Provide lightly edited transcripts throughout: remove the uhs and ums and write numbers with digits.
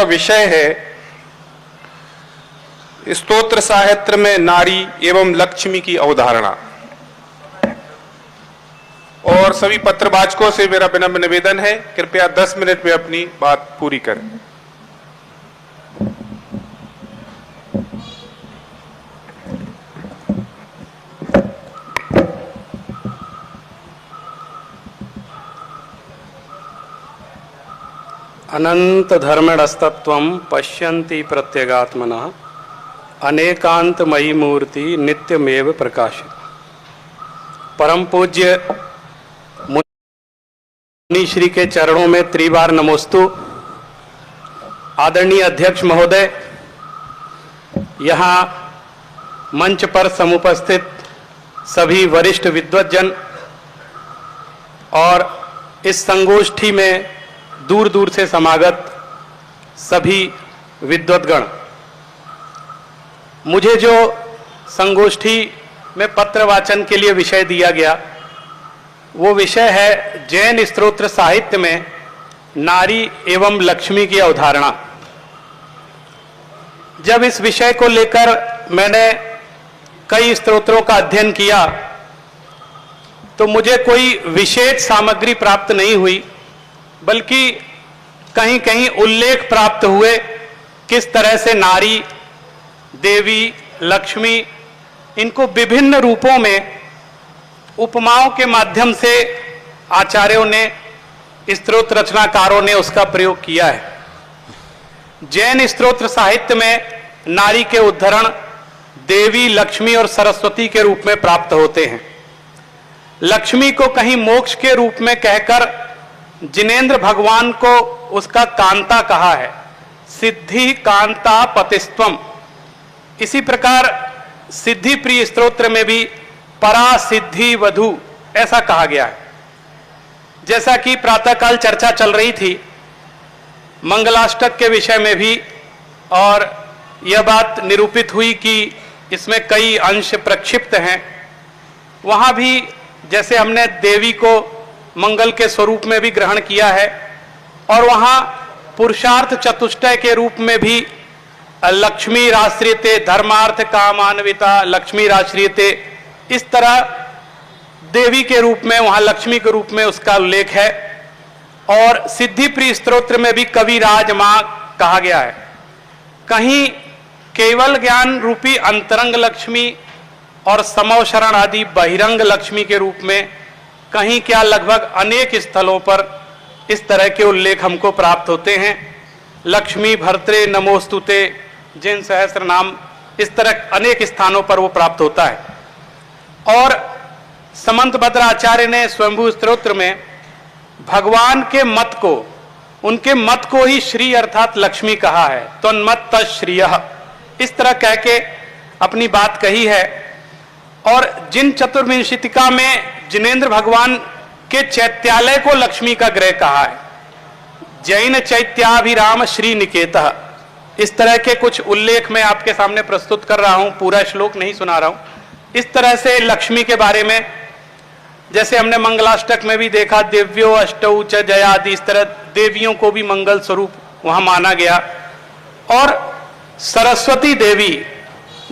विषय है स्तोत्र साहित्य में नारी एवं लक्ष्मी की अवधारणा। और सभी पत्रवाचकों से मेरा विनम्र निवेदन है, कृपया 10 मिनट में अपनी बात पूरी करें। अनंत धर्मणस्तत्वं पश्यन्ति प्रत्यगात्मनः अनेकांतमयी मूर्ति नित्यमेव प्रकाशित। परम पूज्य मुनि श्री के चरणों में त्रिवार नमोस्तु। आदरणीय अध्यक्ष महोदय, यहाँ मंच पर समुपस्थित सभी वरिष्ठ विद्वज्जन और इस संगोष्ठी में दूर दूर से समागत सभी विद्वद्गण, मुझे जो संगोष्ठी में पत्र वाचन के लिए विषय दिया गया वो विषय है जैन स्तोत्र साहित्य में नारी एवं लक्ष्मी की अवधारणा। जब इस विषय को लेकर मैंने कई स्तोत्रों का अध्ययन किया तो मुझे कोई विशेष सामग्री प्राप्त नहीं हुई, बल्कि कहीं कहीं उल्लेख प्राप्त हुए किस तरह से नारी, देवी, लक्ष्मी, इनको विभिन्न रूपों में उपमाओं के माध्यम से आचार्यों ने, स्तोत्र रचनाकारों ने उसका प्रयोग किया है। जैन स्तोत्र साहित्य में नारी के उद्धरण देवी, लक्ष्मी और सरस्वती के रूप में प्राप्त होते हैं। लक्ष्मी को कहीं मोक्ष के रूप में कहकर जिनेंद्र भगवान को उसका कांता कहा है, सिद्धि कांता पतिस्त्वम। इसी प्रकार सिद्धि प्रिय स्तोत्र में भी परा सिद्धि वधु ऐसा कहा गया है। जैसा कि प्रातःकाल चर्चा चल रही थी मंगलाष्टक के विषय में भी, और यह बात निरूपित हुई कि इसमें कई अंश प्रक्षिप्त हैं। वहां भी जैसे हमने देवी को मंगल के स्वरूप में भी ग्रहण किया है, और वहां पुरुषार्थ चतुष्टय के रूप में भी लक्ष्मी राश्रियते, धर्मार्थ कामान्विता लक्ष्मी राश्रियते, इस तरह देवी के रूप में वहां लक्ष्मी के रूप में उसका उल्लेख है। और सिद्धि प्रिय स्तोत्र में भी कविराज मां कहा गया है। कहीं केवल ज्ञान रूपी अंतरंग लक्ष्मी और समव शरण आदि बहिरंग लक्ष्मी के रूप में, कहीं क्या लगभग अनेक स्थलों पर इस तरह के उल्लेख हमको प्राप्त होते हैं। लक्ष्मी भर्त्रे नमोस्तुते, जिन सहस्र नाम, इस तरह अनेक स्थानों पर वो प्राप्त होता है। और समंत भद्राचार्य ने स्वयंभू स्तोत्र में भगवान के मत को, उनके मत को ही श्री अर्थात लक्ष्मी कहा है, तन्मत्त श्रियः, इस तरह कह के अपनी बात कही है। और जिन चतुर्विंशतिका में जिनेंद्र भगवान के चैत्यालय को लक्ष्मी का गृह कहा है, जैन चैत्याभिराम श्री निकेतः, इस तरह के कुछ उल्लेख मैं आपके सामने प्रस्तुत कर रहा हूं, पूरा श्लोक नहीं सुना रहा हूं। इस तरह से लक्ष्मी के बारे में जैसे हमने मंगलाष्टक में भी देखा, दिव्यो अष्टौ च जयादि, इस तरह देवियों को भी मंगल स्वरूप वहां माना गया। और सरस्वती देवी,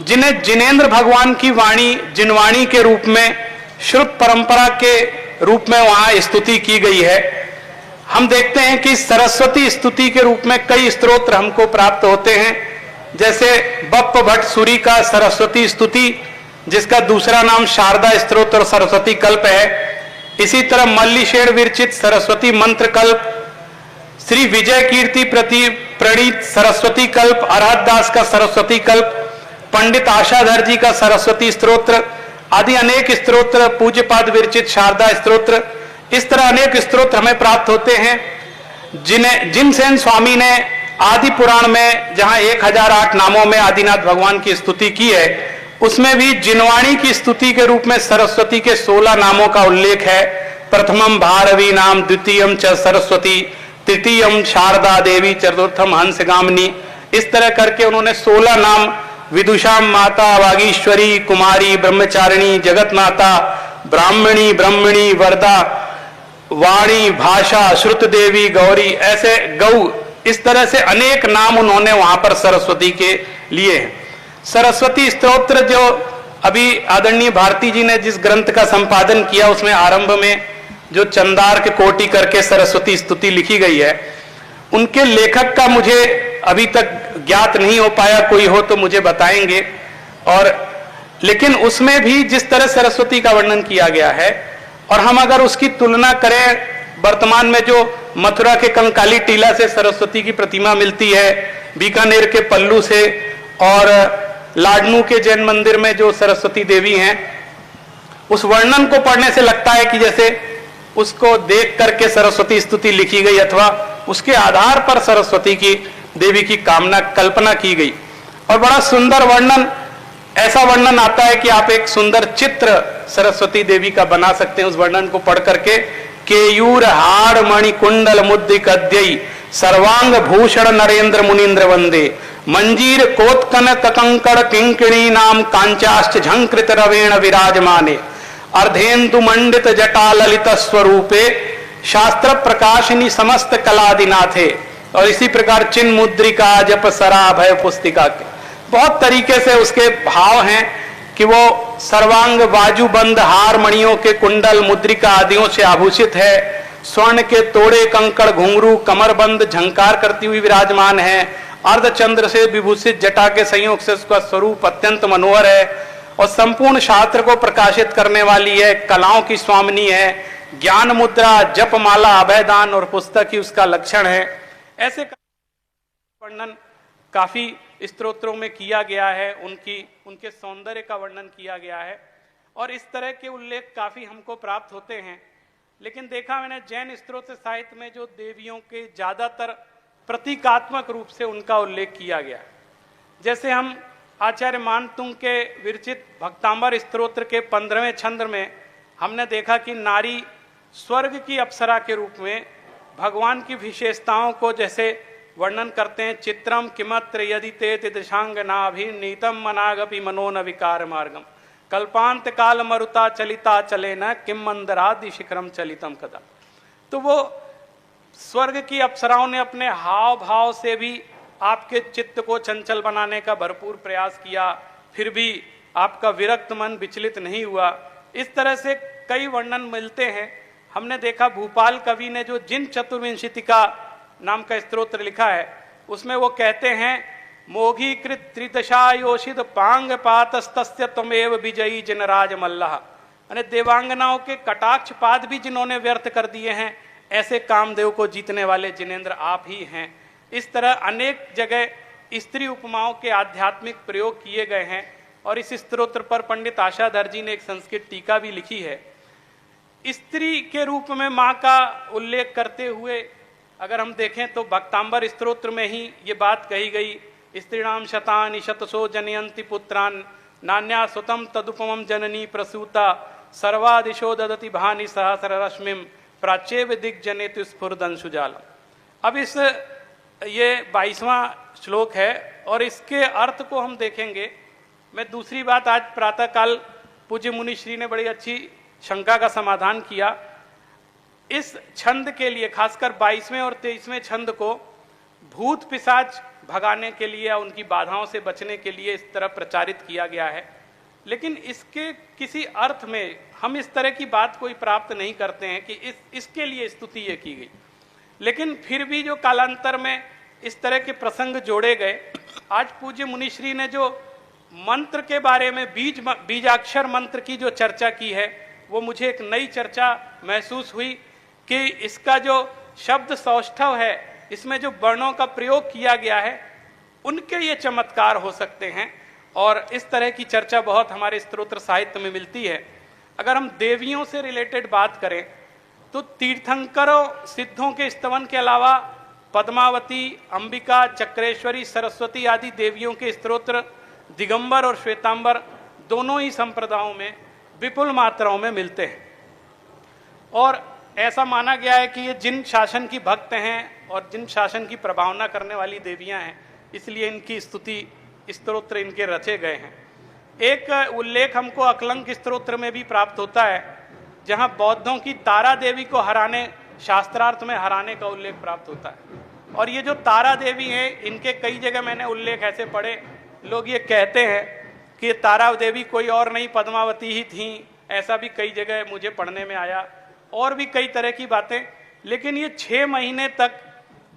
जिन्हें जिनेंद्र भगवान की वाणी, जिनवाणी के रूप में, श्रुत परंपरा के रूप में वहां स्तुति की गई है। हम देखते हैं कि सरस्वती स्तुति के रूप में कई स्तोत्र हमको प्राप्त होते हैं, जैसे बप्प भट्ट सूरी का सरस्वती स्तुति, जिसका दूसरा नाम शारदा स्तोत्र सरस्वती कल्प है। इसी तरह मल्लिशेण विरचित सरस्वती मंत्र कल्प, श्री विजय कीर्ति प्रति प्रणीत सरस्वती कल्प, अरहत दास का सरस्वती कल्प, पंडित आशाधर जी का सरस्वती स्तोत्र आदि अनेक स्तोत्र, पूज्यपाद विरचित शारदा स्तोत्र, इस तरह अनेक स्तोत्र हमें प्राप्त होते हैं। जिनसेन स्वामी ने आदि पुराण में जहां 1008 नामों में आदिनाथ भगवान की स्तुति की है, उसमें भी जिनवाणी की स्तुति के रूप में सरस्वती के 16 नामों का उल्लेख है। प्रथमम भारवी नाम, द्वितीयम च सरस्वती, तृतीयम शारदा देवी, चतुर्थम हंसगामिनी, इस तरह करके उन्होंने 16 नाम, विदुषाम माता, वागीश्वरी, कुमारी, ब्रह्मचारिणी, जगत माता, ब्राह्मणी, ब्रह्मणी, वरदा, वाणी, भाषा, श्रुत देवी, गौरी, ऐसे गौ इस तरह से अनेक नाम उन्होंने वहां पर सरस्वती के लिए हैं। सरस्वती स्तोत्र जो अभी आदरणीय भारती जी ने जिस ग्रंथ का संपादन किया, उसमें आरंभ में जो चंदार के कोटि करके सरस्वती स्तुति लिखी गई है, उनके लेखक का मुझे अभी तक ज्ञात नहीं हो पाया, कोई हो तो मुझे बताएंगे। और लेकिन उसमें भी जिस तरह सरस्वती का वर्णन किया गया है, और हम अगर उसकी तुलना करें वर्तमान में जो मथुरा के कंकाली टीला से सरस्वती की प्रतिमा मिलती है, बीकानेर के पल्लू से, और लाडनू के जैन मंदिर में जो सरस्वती देवी हैं, उस वर्णन को पढ़ने से लगता है कि जैसे उसको देख करके सरस्वती स्तुति लिखी गई अथवा उसके आधार पर सरस्वती की देवी की कल्पना की गई। और बड़ा सुंदर वर्णन, ऐसा वर्णन आता है कि आप एक सुंदर चित्र सरस्वती देवी का बना सकते हैं उस वर्णन को पढ़ करके। केयूर हाड़ मणि कुंडल मुद्रिक अद्ययी सर्वांग भूषण नरेंद्र मुनीन्द्र वंदे मंजीर कोत्कन कंकड़ किंकिणी नाम कांचाश्च झंकृत रवेण विराजमाने अर्धेन्दु मंडित जटा ललित स्वरूपे शास्त्र प्रकाशिनी समस्त कलादिनाथे। और इसी प्रकार चिन्ह मुद्रिका जप सरा भय पुस्तिका के बहुत तरीके से उसके भाव हैं कि वो सर्वांग बाजूबंद हार मणियों के कुंडल मुद्रिका आदियों से आभूषित है, स्वर्ण के तोड़े कंकड़ घुंघरू कमरबंद झंकार करती हुई विराजमान है, अर्धचंद्र से विभूषित जटा के संयोग से उसका स्वरूप अत्यंत मनोहर है और संपूर्ण शास्त्र को प्रकाशित करने वाली है, कलाओं की स्वामिनी है, ज्ञान मुद्रा जपमाला अभयदान और पुस्तक ही उसका लक्षण है। ऐसे वर्णन काफी स्तोत्रों में किया गया है, उनके सौंदर्य का वर्णन किया गया है और इस तरह के उल्लेख काफी हमको प्राप्त होते हैं। लेकिन देखा मैंने जैन स्तोत्र साहित्य में जो देवियों के ज्यादातर प्रतीकात्मक रूप से उनका उल्लेख किया गया, जैसे हम आचार्य मानतुंग के विरचित भक्तांबर स्तोत्र के 15वें छंद में हमने देखा कि नारी स्वर्ग की अप्सरा के रूप में भगवान की विशेषताओं को जैसे वर्णन करते हैं। चित्रम किमत्र यदि ते दिशांग नाभिनीतम मनागपि मनोन विकार मार्गम कल्पांत काल मरुता चलिता चले न किम मंदरादि शिखरम चलितम कदा। तो वो स्वर्ग की अप्सराओं ने अपने हाव भाव से भी आपके चित्त को चंचल बनाने का भरपूर प्रयास किया, फिर भी आपका विरक्त मन विचलित नहीं हुआ। इस तरह से कई वर्णन मिलते हैं। हमने देखा भूपाल कवि ने जो जिन चतुर्विंशतिका नाम का स्तोत्र लिखा है, उसमें वो कहते हैं मोघीकृत त्रिदशा योषित पांग पातस्तस्य तमेव विजयी जिनराज मल्लाह। यानी देवांगनाओं के कटाक्ष पाद भी जिन्होंने व्यर्थ कर दिए हैं, ऐसे कामदेव को जीतने वाले जिनेंद्र आप ही हैं। इस तरह अनेक जगह स्त्री उपमाओं के आध्यात्मिक प्रयोग किए गए हैं और इस स्तोत्र पर पंडित आशाधर जी ने एक संस्कृत टीका भी लिखी है। स्त्री के रूप में माँ का उल्लेख करते हुए अगर हम देखें तो भक्तांबर स्तोत्र में ही ये बात कही गई, स्त्रीणाम शतानि शतसो जनयन्ति पुत्रान् नान्या सुतम तदुपमं जननी प्रसूता सर्वादिशो ददति भानि सहस्र रश्मिम प्राच्येव दिग्जनेतु स्फुरदंशुजालम। अब ये 22वां श्लोक है और इसके अर्थ को हम देखेंगे। मैं दूसरी बात, आज प्रातःकाल पूज्य मुनि श्री ने बड़ी अच्छी शंका का समाधान किया। इस छंद के लिए खासकर 22वें और 23वें छंद को भूत पिशाच भगाने के लिए या उनकी बाधाओं से बचने के लिए इस तरह प्रचारित किया गया है, लेकिन इसके किसी अर्थ में हम इस तरह की बात कोई प्राप्त नहीं करते हैं कि इसके लिए स्तुति ये की गई। लेकिन फिर भी जो कालांतर में इस तरह के प्रसंग जोड़े गए, आज पूज्य मुनिश्री ने जो मंत्र के बारे में बीजाक्षर मंत्र की जो चर्चा की है, वो मुझे एक नई चर्चा महसूस हुई कि इसका जो शब्द सौष्ठव है, इसमें जो वर्णों का प्रयोग किया गया है, उनके ये चमत्कार हो सकते हैं। और इस तरह की चर्चा बहुत हमारे स्तोत्र साहित्य में मिलती है। अगर हम देवियों से रिलेटेड बात करें तो तीर्थंकरों सिद्धों के स्तवन के अलावा पद्मावती, अंबिका, चक्रेश्वरी, सरस्वती आदि देवियों के स्तोत्र दिगंबर और श्वेतांबर दोनों ही संप्रदायों में विपुल मात्राओं में मिलते हैं। और ऐसा माना गया है कि ये जिन शासन की भक्त हैं और जिन शासन की प्रभावना करने वाली देवियां हैं, इसलिए इनकी स्तुति स्तोत्र इनके रचे गए हैं। एक उल्लेख हमको अकलंक स्तोत्र में भी प्राप्त होता है, जहां बौद्धों की तारा देवी को हराने, शास्त्रार्थ में हराने का उल्लेख प्राप्त होता है। और ये जो तारा देवी हैं, इनके कई जगह मैंने उल्लेख ऐसे पढ़े, लोग ये कहते हैं कि ये तारा देवी कोई और नहीं पद्मावती ही थी, ऐसा भी कई जगह मुझे पढ़ने में आया, और भी कई तरह की बातें। लेकिन ये 6 महीने तक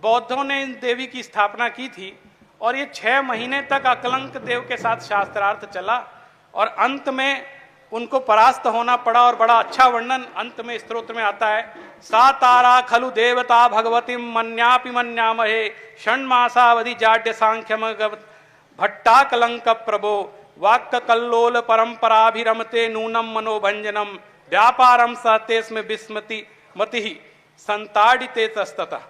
बौद्धों ने इन देवी की स्थापना की थी, और ये 6 महीने तक अकलंक देव के साथ शास्त्रार्थ चला, और अंत में उनको परास्त होना पड़ा। और बड़ा अच्छा वर्णन अंत में स्तोत्र में आता है, सा तारा खलु देवता भगवती मन्यापि मन्यामहे षण्मासावधि जाड्य सांख्यम भट्टाकलंक प्रभो वाक्य कल्लोल परंपराभिरमते नूनम मनोभंजनम व्यापारम सहते स्म विस्मति मति संताड़िते तस्ततः।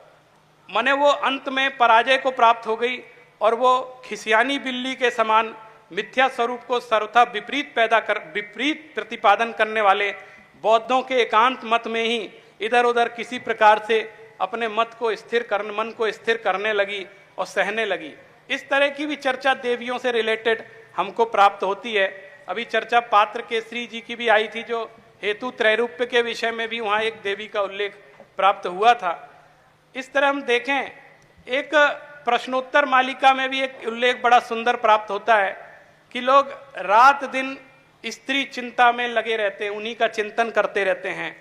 मने वो अंत में पराजय को प्राप्त हो गई, और वो खिसियानी बिल्ली के समान मिथ्या स्वरूप को सर्वथा विपरीत प्रतिपादन करने वाले बौद्धों के एकांत मत में ही इधर उधर किसी प्रकार से अपने मन को स्थिर करने लगी और सहने लगी। इस तरह की भी चर्चा देवियों से रिलेटेड हमको प्राप्त होती है। अभी चर्चा पात्र केसरी जी की भी आई थी, जो हेतु त्रैरूप्य के विषय में भी वहाँ एक देवी का उल्लेख प्राप्त हुआ था। इस तरह हम देखें, एक प्रश्नोत्तर मालिका में भी एक उल्लेख बड़ा सुंदर प्राप्त होता है कि लोग रात दिन स्त्री चिंता में लगे रहते हैं, उन्हीं का चिंतन करते रहते हैं,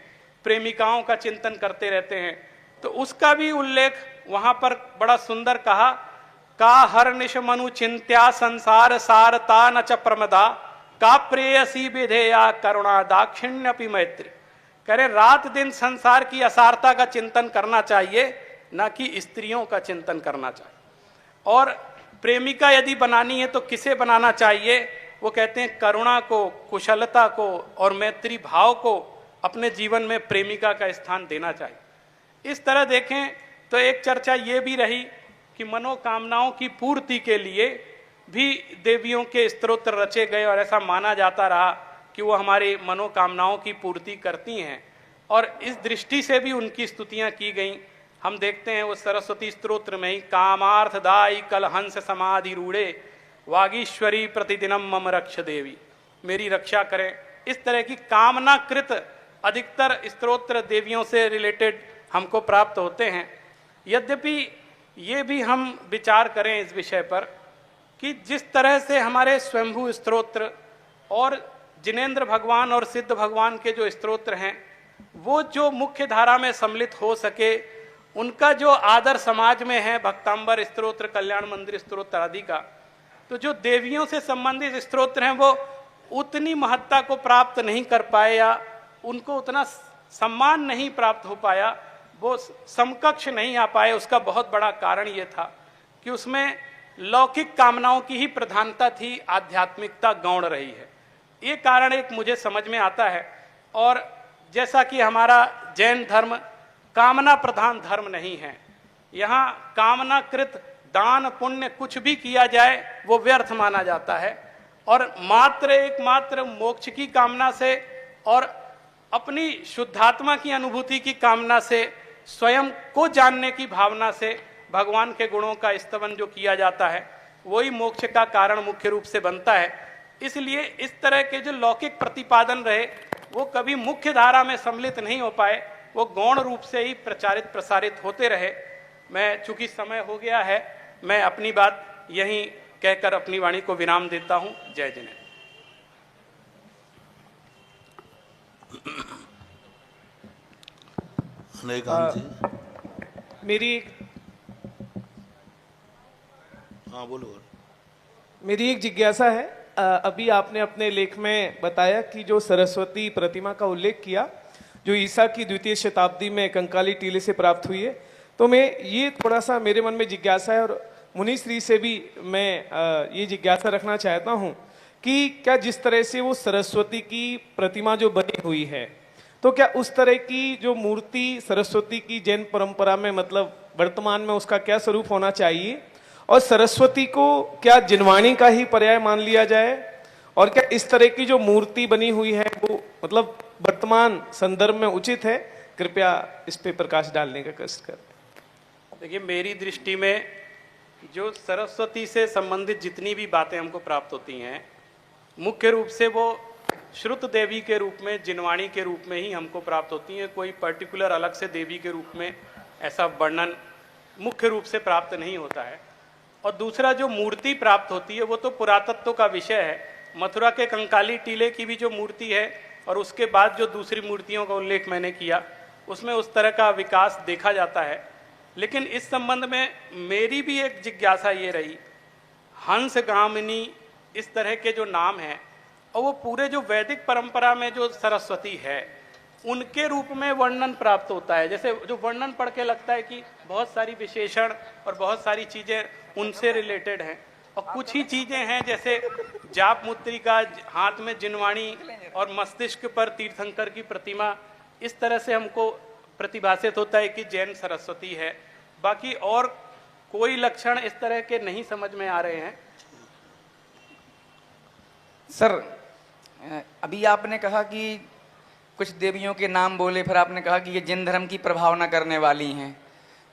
प्रेमिकाओं का चिंतन करते रहते हैं। तो उसका भी उल्लेख वहां पर बड़ा सुंदर कहा, का हरनिश मनु चिंत्या संसार सारता न च प्रमदा का प्रेयसी विधेया करुणा दाक्षिण्यपि मैत्री। करे रात दिन संसार की असारता का चिंतन करना चाहिए, ना कि स्त्रियों का चिंतन करना चाहिए। और प्रेमिका यदि बनानी है तो किसे बनाना चाहिए? वो कहते हैं करुणा को, कुशलता को और मैत्री भाव को अपने जीवन में प्रेमिका का स्थान देना चाहिए। इस तरह देखें तो एक चर्चा ये भी रही कि मनोकामनाओं की पूर्ति के लिए भी देवियों के स्तोत्र रचे गए, और ऐसा माना जाता रहा कि वो हमारी मनोकामनाओं की पूर्ति करती हैं, और इस दृष्टि से भी उनकी स्तुतियां की गई। हम देखते हैं वो सरस्वती स्तोत्र में ही, कामार्थदायी कल हंस समाधि रूढ़े वागीश्वरी प्रतिदिनम मम रक्ष देवी, मेरी रक्षा करें। इस तरह की कामनाकृत अधिकतर स्तोत्र देवियों से रिलेटेड हमको प्राप्त होते हैं। यद्यपि ये भी हम विचार करें इस विषय पर कि जिस तरह से हमारे स्वयंभू स्तोत्र और जिनेंद्र भगवान और सिद्ध भगवान के जो स्तोत्र हैं, वो जो मुख्य धारा में सम्मिलित हो सके, उनका जो आदर समाज में है, भक्तांबर स्तोत्र, कल्याण मंदिर स्तोत्र आदि का, तो जो देवियों से संबंधित स्तोत्र हैं वो उतनी महत्ता को प्राप्त नहीं कर पाए, या उनको उतना सम्मान नहीं प्राप्त हो पाया, वो समकक्ष नहीं आ पाए। उसका बहुत बड़ा कारण ये था कि उसमें लौकिक कामनाओं की ही प्रधानता थी, आध्यात्मिकता गौण रही है। ये कारण एक मुझे समझ में आता है। और जैसा कि हमारा जैन धर्म कामना प्रधान धर्म नहीं है, यहाँ कामनाकृत दान पुण्य कुछ भी किया जाए वो व्यर्थ माना जाता है, और एकमात्र मोक्ष की कामना से और अपनी शुद्धात्मा की अनुभूति की कामना से, स्वयं को जानने की भावना से भगवान के गुणों का स्तवन जो किया जाता है, वही मोक्ष का कारण मुख्य रूप से बनता है। इसलिए इस तरह के जो लौकिक प्रतिपादन रहे वो कभी मुख्य धारा में सम्मिलित नहीं हो पाए, वो गौण रूप से ही प्रचारित प्रसारित होते रहे। मैं चूंकि समय हो गया है, मैं अपनी बात यहीं कहकर अपनी वाणी को विराम देता हूं। जय जिनेंद्र। मेरी एक जिज्ञासा है। अभी आपने अपने लेख में बताया कि जो सरस्वती प्रतिमा का उल्लेख किया, जो ईसा की 2वीं शताब्दी में कंकाली टीले से प्राप्त हुई है, तो मैं ये थोड़ा सा मेरे मन में जिज्ञासा है, और मुनि श्री से भी मैं ये जिज्ञासा रखना चाहता हूँ कि क्या जिस तरह से वो सरस्वती की प्रतिमा जो बनी हुई है, तो क्या उस तरह की जो मूर्ति सरस्वती की जैन परंपरा में, मतलब वर्तमान में उसका क्या स्वरूप होना चाहिए, और सरस्वती को क्या जिनवाणी का ही पर्याय मान लिया जाए, और क्या इस तरह की जो मूर्ति बनी हुई है वो मतलब वर्तमान संदर्भ में उचित है? कृपया इस पे प्रकाश डालने का कष्ट कर। देखिए, मेरी दृष्टि में जो सरस्वती से संबंधित जितनी भी बातें हमको प्राप्त होती हैं, मुख्य रूप से वो श्रुत देवी के रूप में, जिनवाणी के रूप में ही हमको प्राप्त होती हैं। कोई पर्टिकुलर अलग से देवी के रूप में ऐसा वर्णन मुख्य रूप से प्राप्त नहीं होता है। और दूसरा जो मूर्ति प्राप्त होती है वो तो पुरातत्व का विषय है। मथुरा के कंकाली टीले की भी जो मूर्ति है और उसके बाद जो दूसरी मूर्तियों का उल्लेख मैंने किया उसमें उस तरह का विकास देखा जाता है। लेकिन इस संबंध में मेरी भी एक जिज्ञासा ये रही, हंस गामिनी इस तरह के जो नाम हैं और वो पूरे जो वैदिक परंपरा में जो सरस्वती है उनके रूप में वर्णन प्राप्त होता है। जैसे जो वर्णन पढ़ के लगता है कि बहुत सारी विशेषण और बहुत सारी चीज़ें उनसे रिलेटेड हैं और कुछ ही चीज़ें हैं जैसे जाप मुद्रिका, हाथ में जिनवाणी और मस्तिष्क पर तीर्थंकर की प्रतिमा, इस तरह से हमको प्रतिभासित होता है कि जैन सरस्वती है। बाकी और कोई लक्षण इस तरह के नहीं समझ में आ रहे हैं। सर, अभी आपने कहा कि कुछ देवियों के नाम बोले, फिर आपने कहा कि ये जैन धर्म की प्रभावना करने वाली हैं,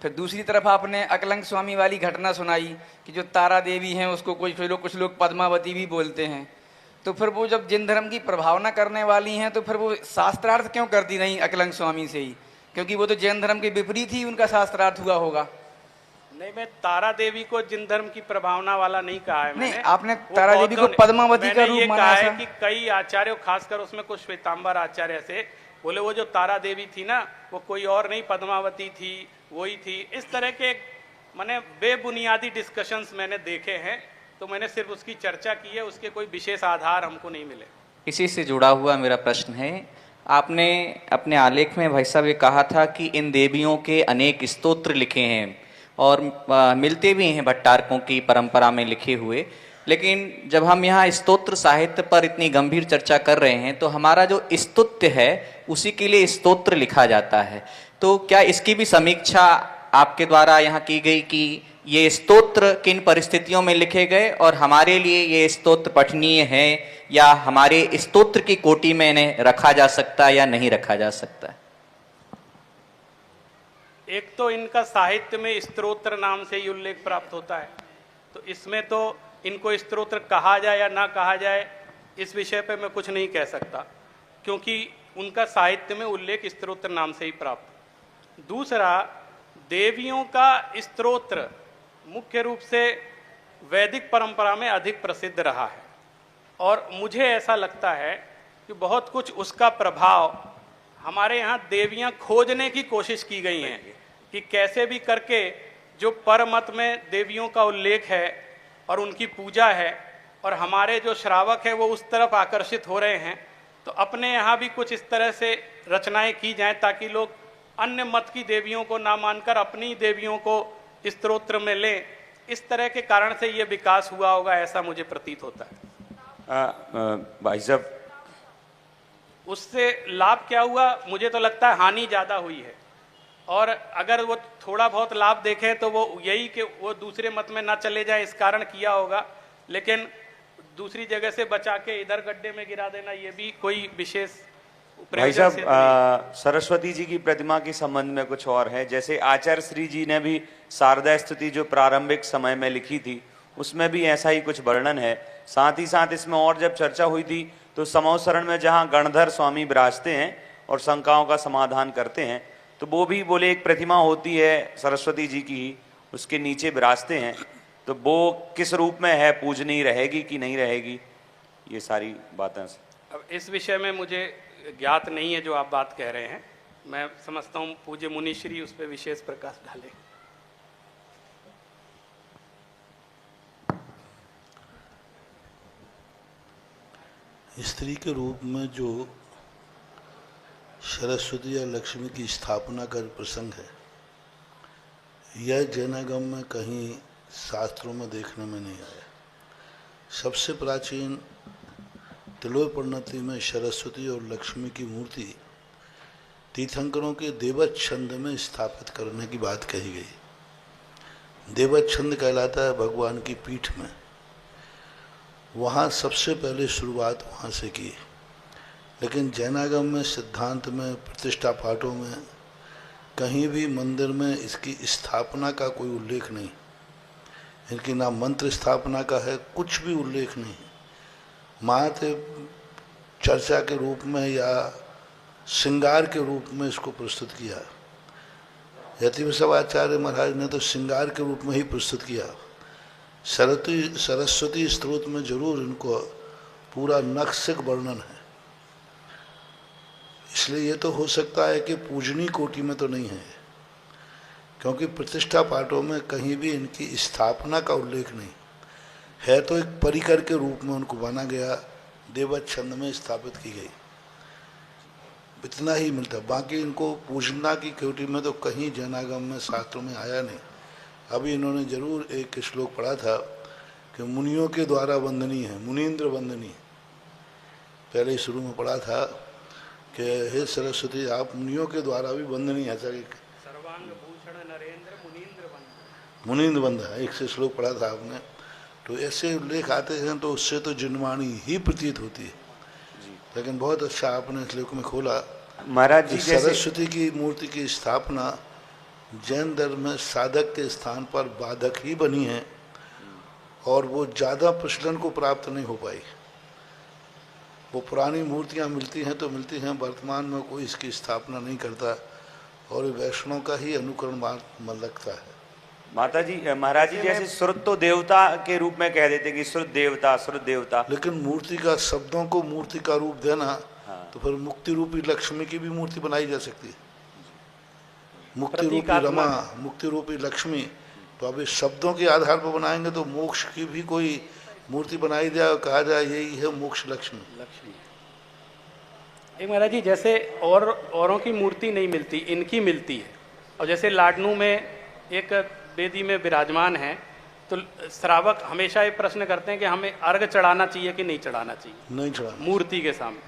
फिर दूसरी तरफ आपने अकलंक स्वामी वाली घटना सुनाई कि जो तारा देवी हैं उसको कुछ लोग पद्मावती भी बोलते हैं। तो फिर वो जब जैन धर्म की प्रभावना करने वाली हैं तो फिर वो शास्त्रार्थ क्यों करती नहीं अकलंक स्वामी से ही? क्योंकि वो तो जैन धर्म के विपरीत ही उनका शास्त्रार्थ हुआ होगा। नहीं, मैं तारा देवी को जैन धर्म की प्रभावना वाला नहीं कहा है। नहीं, आपने तारा देवी को पद्मावती का रूप माना है कि कई आचार्यों, खासकर उसमें कुछ श्वेतांबर आचार्य से बोले वो जो तारा देवी थी ना वो कोई और नहीं, पद्मावती थी, वही थी। इस तरह के मैंने बेबुनियादी डिस्कशंस मैंने देखे हैं, तो मैंने सिर्फ उसकी चर्चा की है, उसके कोई विशेष आधार हमको नहीं मिले। इसी से जुड़ा हुआ मेरा प्रश्न है, आपने अपने आलेख में भाई साहब ये कहा था कि इन देवियों के अनेक स्तोत्र लिखे हैं और मिलते भी हैं भट्टारकों की परंपरा में लिखे हुए, लेकिन जब हम यहाँ स्तोत्र साहित्य पर इतनी गंभीर चर्चा कर रहे हैं तो हमारा जो स्तुत्य है उसी के लिए स्तोत्र लिखा जाता है। तो क्या इसकी भी समीक्षा आपके द्वारा यहाँ की गई कि ये स्तोत्र किन परिस्थितियों में लिखे गए और हमारे लिए ये स्तोत्र पठनीय है या हमारे स्तोत्र की कोटि में इन्हें रखा जा सकता है या नहीं रखा जा सकता है? एक तो इनका साहित्य में स्तोत्र नाम से ही उल्लेख प्राप्त होता है, तो इसमें तो इनको स्तोत्र कहा जाए या ना कहा जाए इस विषय पे मैं कुछ नहीं कह सकता, क्योंकि उनका साहित्य में उल्लेख स्तोत्र नाम से ही प्राप्त। दूसरा, देवियों का स्तोत्र मुख्य रूप से वैदिक परंपरा में अधिक प्रसिद्ध रहा है और मुझे ऐसा लगता है कि बहुत कुछ उसका प्रभाव हमारे यहाँ देवियाँ खोजने की कोशिश की गई हैं कि कैसे भी करके जो परमत में देवियों का उल्लेख है और उनकी पूजा है और हमारे जो श्रावक हैं वो उस तरफ आकर्षित हो रहे हैं, तो अपने यहाँ भी कुछ इस तरह से रचनाएं की जाएं ताकि लोग अन्य मत की देवियों को ना मानकर अपनी देवियों को स्तोत्र में लें। इस तरह के कारण से ये विकास हुआ होगा, ऐसा मुझे प्रतीत होता है। भाई साहब, उससे लाभ क्या हुआ? मुझे तो लगता है हानि ज़्यादा हुई है, और अगर वो थोड़ा बहुत लाभ देखें तो वो यही कि वो दूसरे मत में ना चले जाए इस कारण किया होगा, लेकिन दूसरी जगह से बचा के इधर गड्ढे में गिरा देना ये भी कोई विशेष भाई साहब सरस्वती जी की प्रतिमा के संबंध में कुछ और है। जैसे आचार्य श्री जी ने भी शारदा स्तुति जो प्रारंभिक समय में लिखी थी उसमें भी ऐसा ही कुछ वर्णन है। साथ ही साथ इसमें और जब चर्चा हुई थी तो समोसरण में जहाँ गणधर स्वामी विराजते हैं और शंकाओं का समाधान करते हैं, तो वो भी बोले एक प्रतिमा होती है सरस्वती जी की, उसके नीचे विराजते हैं, तो वो किस रूप में है, पूजनीय रहेगी कि नहीं रहेगी, ये सारी बातें। अब इस विषय में मुझे ज्ञात नहीं है जो आप बात कह रहे हैं। मैं समझता हूँ पूज्य मुनिश्री उस पर विशेष प्रकाश डालें। स्त्री के रूप में जो सरस्वती या लक्ष्मी की स्थापना का प्रसंग है, यह जैनागम में कहीं शास्त्रों में देखने में नहीं आया। सबसे प्राचीन तिलोय परिणति में सरस्वती और लक्ष्मी की मूर्ति तीर्थंकरों के देवत छंद में स्थापित करने की बात कही गई। देवत छंद कहलाता है भगवान की पीठ में, वहाँ सबसे पहले शुरुआत वहाँ से की। लेकिन जैनागम में, सिद्धांत में, प्रतिष्ठा पाठों में कहीं भी मंदिर में इसकी स्थापना का कोई उल्लेख नहीं। इनकी ना मंत्र स्थापना का है, कुछ भी उल्लेख नहीं। मात्र चर्चा के रूप में या श्रृंगार के रूप में इसको प्रस्तुत किया। यतिवसवाचार्य महाराज ने तो श्रृंगार के रूप में ही प्रस्तुत किया। सरस्वती स्तोत्र में जरूर इनको पूरा नक्शक वर्णन है, इसलिए ये तो हो सकता है कि पूजनीय कोटि में तो नहीं है, क्योंकि प्रतिष्ठा पाठों में कहीं भी इनकी स्थापना का उल्लेख नहीं है। तो एक परिकर के रूप में उनको माना गया, देवत छंद में स्थापित की गई, इतना ही मिलता। बाकी इनको पूजना की कोटि में तो कहीं जैनागम में शास्त्रों में आया नहीं। अभी इन्होंने जरूर एक श्लोक पढ़ा था कि मुनियों के द्वारा वंदनीय है, मुनीन्द्र वंदनीय। पहले शुरू में पढ़ा था कि हे सरस्वती आप मुनियों के द्वारा भी वंदनीय है। मुनीन्द्र वंद है, एक से श्लोक पढ़ा था आपने। तो ऐसे उल्लेख आते हैं तो उससे तो जिनवाणी ही प्रतीत होती है। लेकिन बहुत अच्छा आपने श्लोक में खोला महाराज जी। सरस्वती की मूर्ति की स्थापना जैन धर्म में साधक के स्थान पर बाधक ही बनी है और वो ज़्यादा प्रचलन को प्राप्त नहीं हो पाई। वो पुरानी मूर्तियाँ मिलती हैं तो मिलती हैं, वर्तमान में कोई इसकी स्थापना नहीं करता और वैष्णव का ही अनुकरण मन लगता है। माता जी महाराज जी जैसे श्रुत तो देवता के रूप में कह देते कि श्रुत देवता, लेकिन मूर्ति का शब्दों को मूर्ति का रूप देना तो फिर मुक्ति रूपी लक्ष्मी की भी मूर्ति बनाई जा सकती है। मुक्ति रूपी रमा, मुक्ति रूपी लक्ष्मी, तो अभी शब्दों के आधार पर बनाएंगे तो मोक्ष की भी कोई मूर्ति बनाई जाए और कहा जाए यही है मोक्ष लक्ष्मी। एक महाराज जी जैसे औरों की मूर्ति नहीं मिलती, इनकी मिलती है। और जैसे लाडनू में एक वेदी में विराजमान है तो श्रावक हमेशा ये प्रश्न करते हैं कि हमें अर्घ चढ़ाना चाहिए कि नहीं चढ़ाना चाहिए। नहीं चढ़ाना, मूर्ति के सामने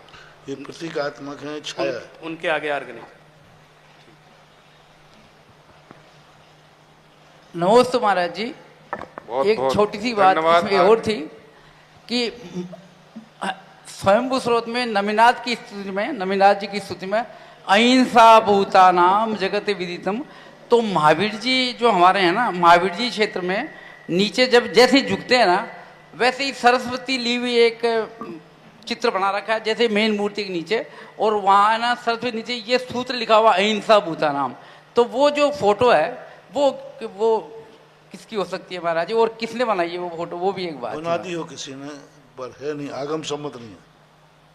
ये प्रतीकात्मक है, छाया है। उनके आगे अर्घ नहीं। नमस्ते महाराज जी। एक छोटी सी बात इसमें और थी कि स्वयंभू स्रोत में नमिनाथ की स्तुति में, नमिनाथ जी की स्तुति में अहिंसा भूतानाम जगत विदितम, तो महावीर जी जो हमारे हैं ना, महावीर जी क्षेत्र में नीचे जब जैसे झुकते हैं ना वैसे ही सरस्वती ली हुई एक चित्र बना रखा है जैसे मेन मूर्ति के नीचे, और वहाँ ना सरस्वती नीचे ये सूत्र लिखा हुआ अहिंसा भूतानाम। तो वो जो फोटो है वो किसकी हो सकती है महाराज जी, और किसने बनाई है वो फोटो, वो भी एक बात बना दी हो किसी ने, पर है नहीं, आगम सम्मत नहीं है।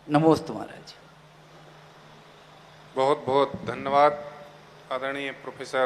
नमोस्तु महाराज जी। बहुत बहुत धन्यवाद आदरणीय प्रोफेसर